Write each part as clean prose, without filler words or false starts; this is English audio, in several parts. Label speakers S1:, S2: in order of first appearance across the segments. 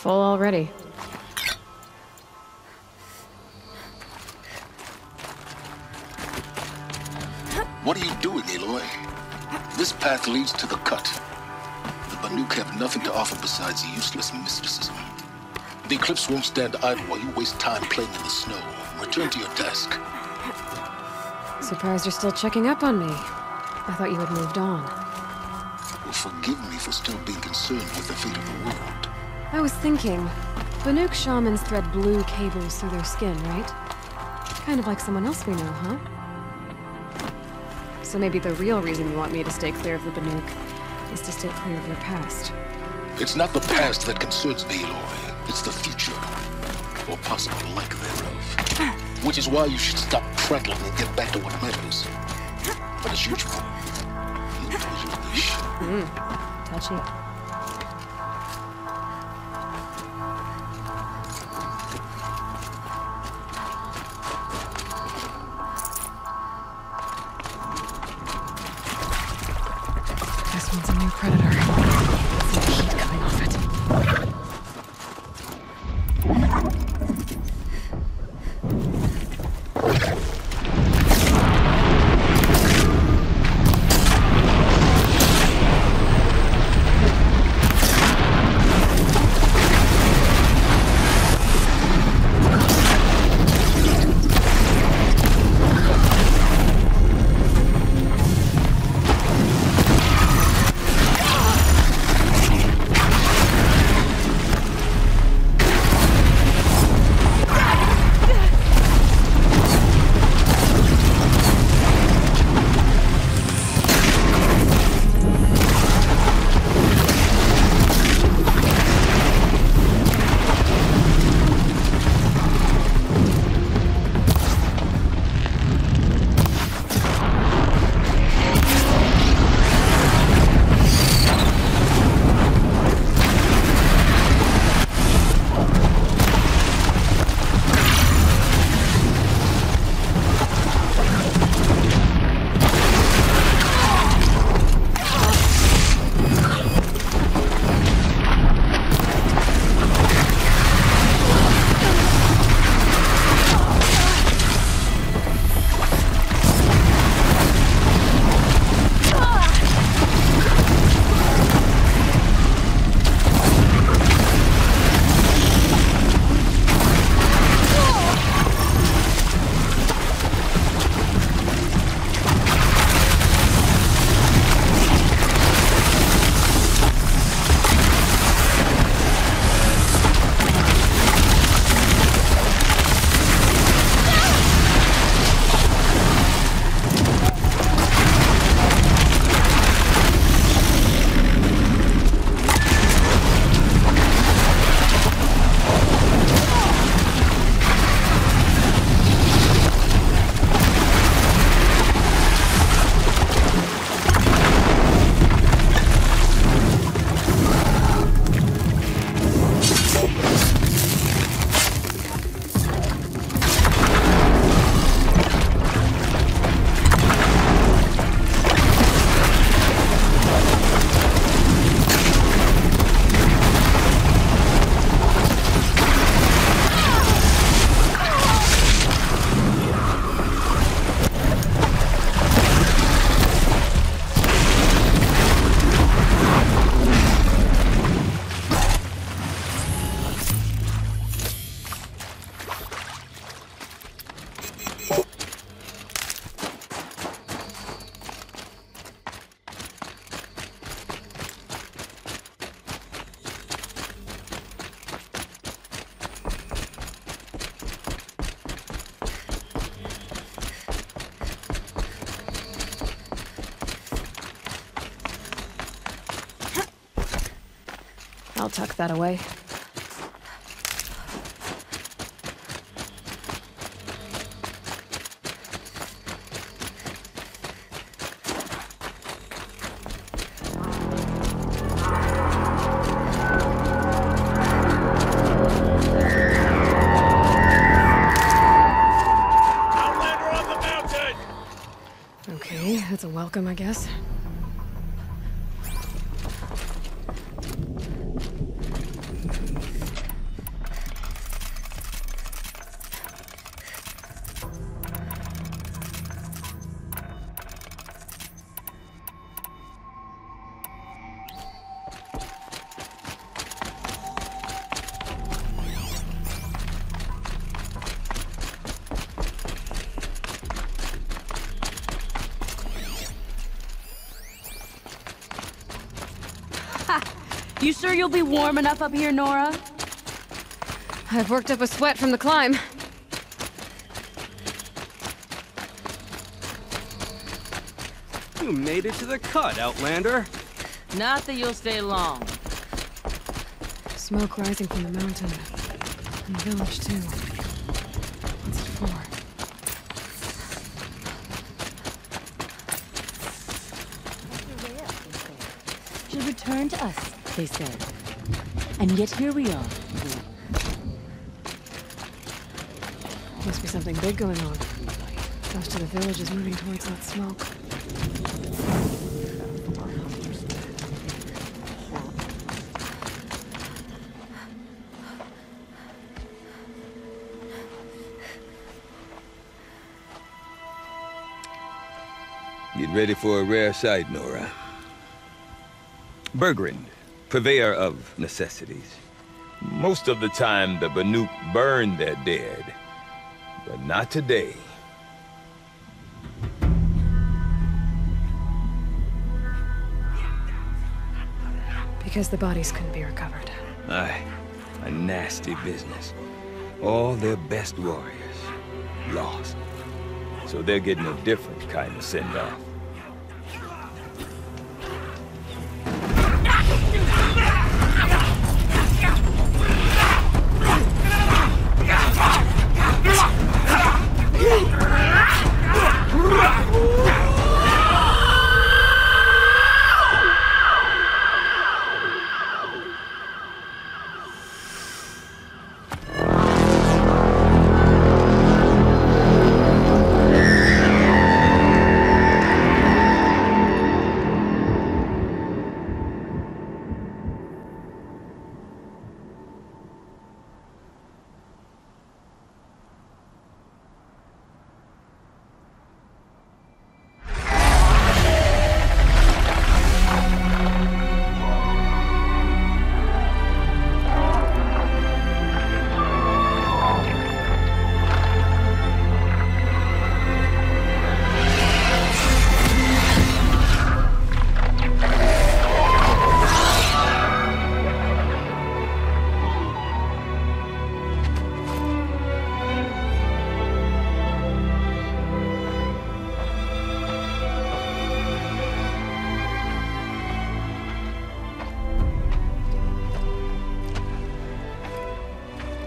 S1: Full already.
S2: What are you doing, Aloy? This path leads to the cut. The Banuk have nothing to offer besides useless mysticism. The Eclipse won't stand idle while you waste time playing in the snow. Return to your desk.
S1: Surprised you're still checking up on me. I thought you had moved on.
S2: Well, forgive me for still being concerned with the fate of the world.
S1: I was thinking, Banuk shamans thread blue cables through their skin, right? Kind of like someone else we know, huh? So maybe the real reason you want me to stay clear of the Banuk is to stay clear of your past.
S2: It's not the past that concerns me, Aloy. It's the future. Or possible lack thereof. Which is why you should stop prattling and get back to what matters. But as usual, you do as you wish.
S1: Touchy. This one's a new predator. See the heat coming off it. I'll tuck that away. Okay, that's a welcome, I guess.
S3: You sure you'll be warm enough up here, Nora?
S1: I've worked up a sweat from the climb.
S4: You made it to the cut, Outlander.
S3: Not that you'll stay long.
S1: Smoke rising from the mountain. And the village, too. What's it for?
S3: She'll return to us, they said. And yet here we are.
S1: Must be something big going on. Most of the village is moving towards that smoke.
S5: Get ready for a rare sight, Nora. Bergrind, purveyor of necessities. Most of the time, the Banuk burn their dead. But not today.
S1: Because the bodies couldn't be recovered.
S5: Aye, a nasty business. All their best warriors lost. So they're getting a different kind of send-off.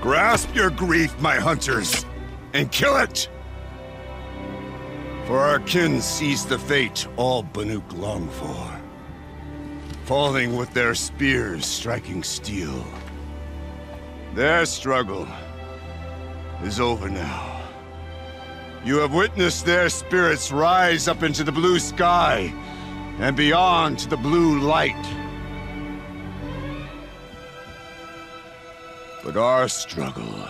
S6: Grasp your grief, my hunters, and kill it! For our kin sees the fate all Banuk long for. Falling with their spears striking steel. Their struggle is over now. You have witnessed their spirits rise up into the blue sky and beyond to the blue light. But our struggle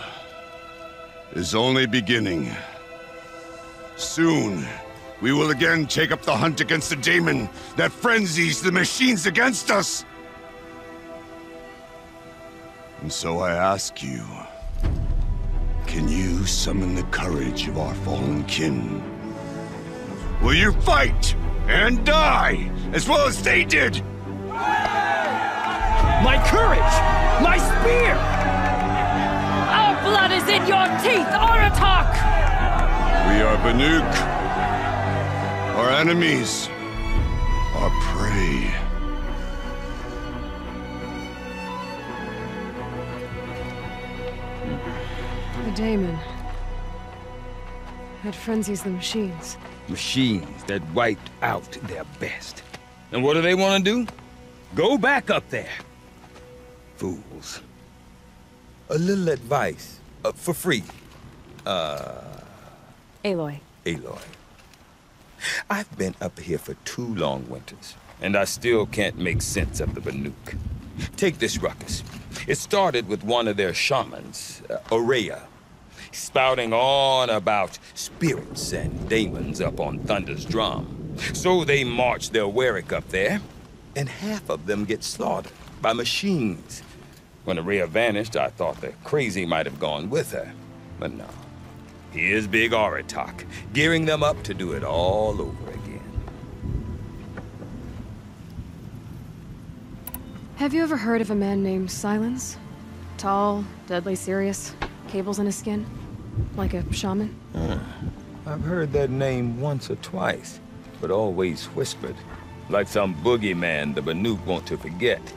S6: is only beginning. Soon, we will again take up the hunt against the daemon that frenzies the machines against us. And so I ask you, can you summon the courage of our fallen kin? Will you fight and die as well as they did?
S4: My courage! My spear!
S3: Our blood is in your teeth, Oratok!
S6: We are Banuk. Our enemies are prey.
S1: The daemon. That frenzies the machines.
S5: Machines that wiped out their best. And what do they want to do? Go back up there. Fools. A little advice, for free.
S1: Aloy.
S5: Aloy. I've been up here for 2 long winters, and I still can't make sense of the Banuk. Take this ruckus. It started with one of their shamans, Aurea, spouting on about spirits and demons up on Thunder's drum. So they march their Warwick up there, and half of them get slaughtered by machines. When Aurea vanished, I thought the crazy might have gone with her, but no. Here's Big Oratok, gearing them up to do it all over again.
S1: Have you ever heard of a man named Silence? Tall, deadly serious, cables in his skin? Like a shaman?
S5: I've heard that name once or twice, but always whispered. Like some boogeyman the Banuk want to forget.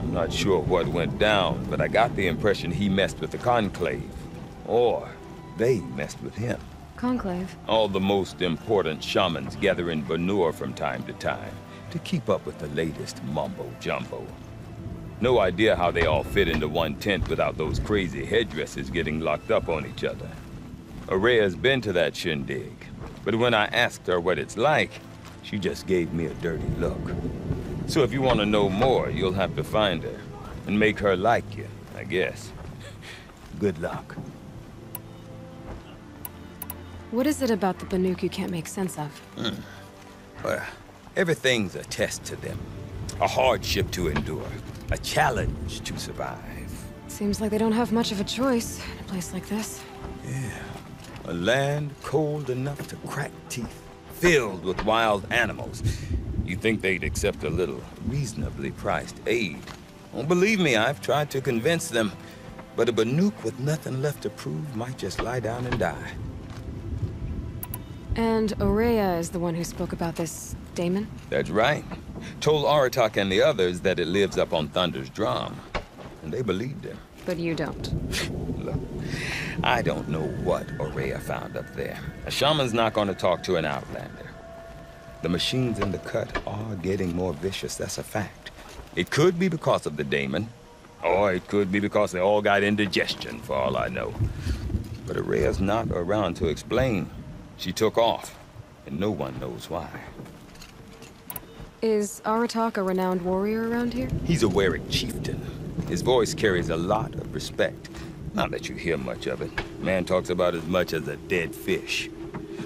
S5: I'm not sure what went down, but I got the impression he messed with the Conclave. Or they messed with him.
S1: Conclave?
S5: All the most important shamans gather in Banur from time to time to keep up with the latest mumbo-jumbo. No idea how they all fit into one tent without those crazy headdresses getting locked up on each other. Araya's been to that shindig, but when I asked her what it's like, she just gave me a dirty look. So if you want to know more, you'll have to find her and make her like you, I guess. Good luck.
S1: What is it about the Banuk you can't make sense of?
S5: Well, everything's a test to them. A hardship to endure. A challenge to survive.
S1: Seems like they don't have much of a choice in a place like this.
S5: Yeah. A land cold enough to crack teeth. Filled with wild animals. You'd think they'd accept a little reasonably priced aid. Well, believe me, I've tried to convince them. But a Banuk with nothing left to prove might just lie down and die.
S1: And Aurea is the one who spoke about this daemon?
S5: That's right. Told Aratak and the others that it lives up on Thunder's drum. And they believed him.
S1: But you don't.
S5: Look, I don't know what Aurea found up there. A shaman's not going to talk to an outlander. The machines in the cut are getting more vicious, that's a fact. It could be because of the daemon, or it could be because they all got indigestion, for all I know. But Aurea's not around to explain. She took off, and no one knows why.
S1: Is Aratak a renowned warrior around here?
S5: He's a Warwick chieftain. His voice carries a lot of respect. Not that you hear much of it. Man talks about as much as a dead fish.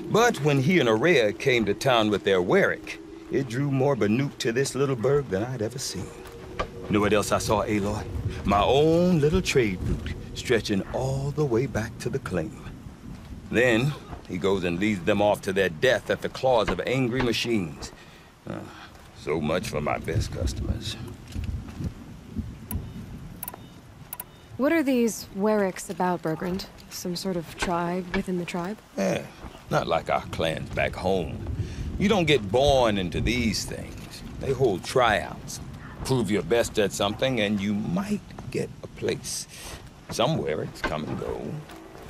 S5: But when he and Aurea came to town with their Warwick, it drew more Banuk to this little burg than I'd ever seen. You know what else I saw, Aloy? My own little trade route, stretching all the way back to the claim. Then, he goes and leads them off to their death at the claws of angry machines. So much for my best customers.
S1: What are these Warwicks about, Bergrand? Some sort of tribe within the tribe?
S5: Not like our clans back home. You don't get born into these things. They hold tryouts. Prove your best at something and you might get a place. Some Warwicks come and go.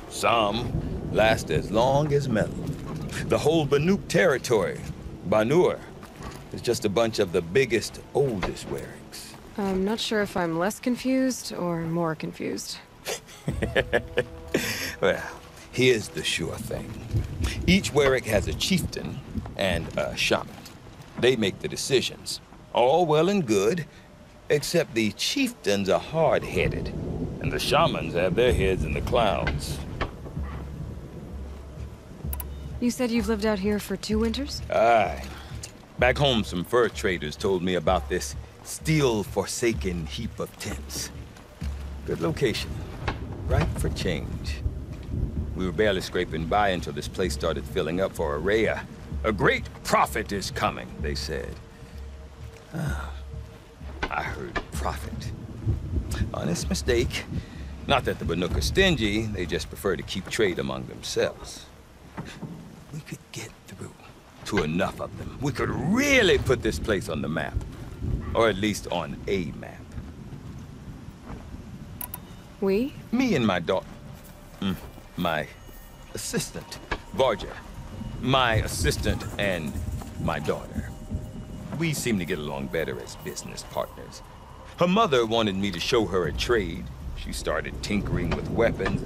S5: Some last as long as metal. The whole Banuk territory, Banur, is just a bunch of the biggest, oldest Warwicks.
S1: I'm not sure if I'm less confused or more confused.
S5: Well, here's the sure thing. Each Warwick has a chieftain and a shaman. They make the decisions. All well and good, except the chieftains are hard-headed, and the shamans have their heads in the clouds.
S1: You said you've lived out here for 2 winters?
S5: Aye. Back home, some fur traders told me about this steel-forsaken heap of tents. Good location. Right for change. We were barely scraping by until this place started filling up for Aurea. A great prophet is coming, they said. I heard prophet. Honest mistake. Not that the Banuk are stingy, they just prefer to keep trade among themselves. We could get through to enough of them. We could really put this place on the map. Or at least on a map.
S1: We?
S5: Me and my daughter. My assistant, Varja. My assistant and my daughter. We seem to get along better as business partners. Her mother wanted me to show her a trade. She started tinkering with weapons.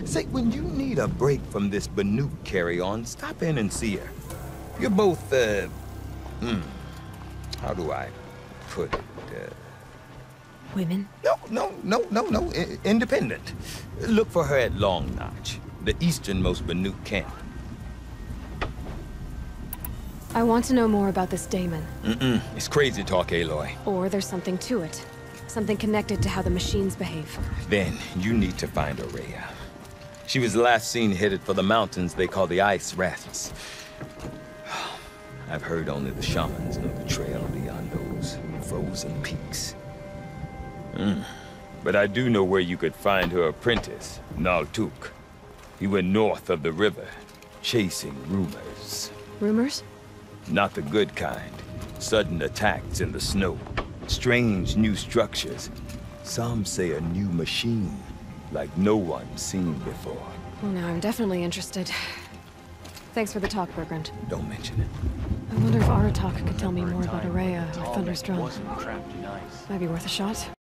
S5: Say, when you need a break from this Banuk carry-on, stop in and see her. You're both, how do I put it?
S3: Women?
S5: No. Independent. Look for her at Long Notch, the easternmost Banuk camp.
S1: I want to know more about this daemon.
S5: It's crazy talk, Aloy.
S1: Or there's something to it. Something connected to how the machines behave.
S5: Then you need to find Aurea. She was last seen headed for the mountains they call the Ice Rafts. I've heard only the shamans know the trail beyond those frozen peaks. But I do know where you could find her apprentice, Naltuk. He went north of the river, chasing rumors.
S1: Rumors?
S5: Not the good kind. Sudden attacks in the snow. Strange new structures. Some say a new machine, like no one's seen before.
S1: Well, now I'm definitely interested. Thanks for the talk, Bergrand.
S5: Don't mention it.
S1: I wonder if Aratak could tell me more about Araya or Thunderstrom.
S7: Wasn't trapped in ice.
S1: Might be worth a shot.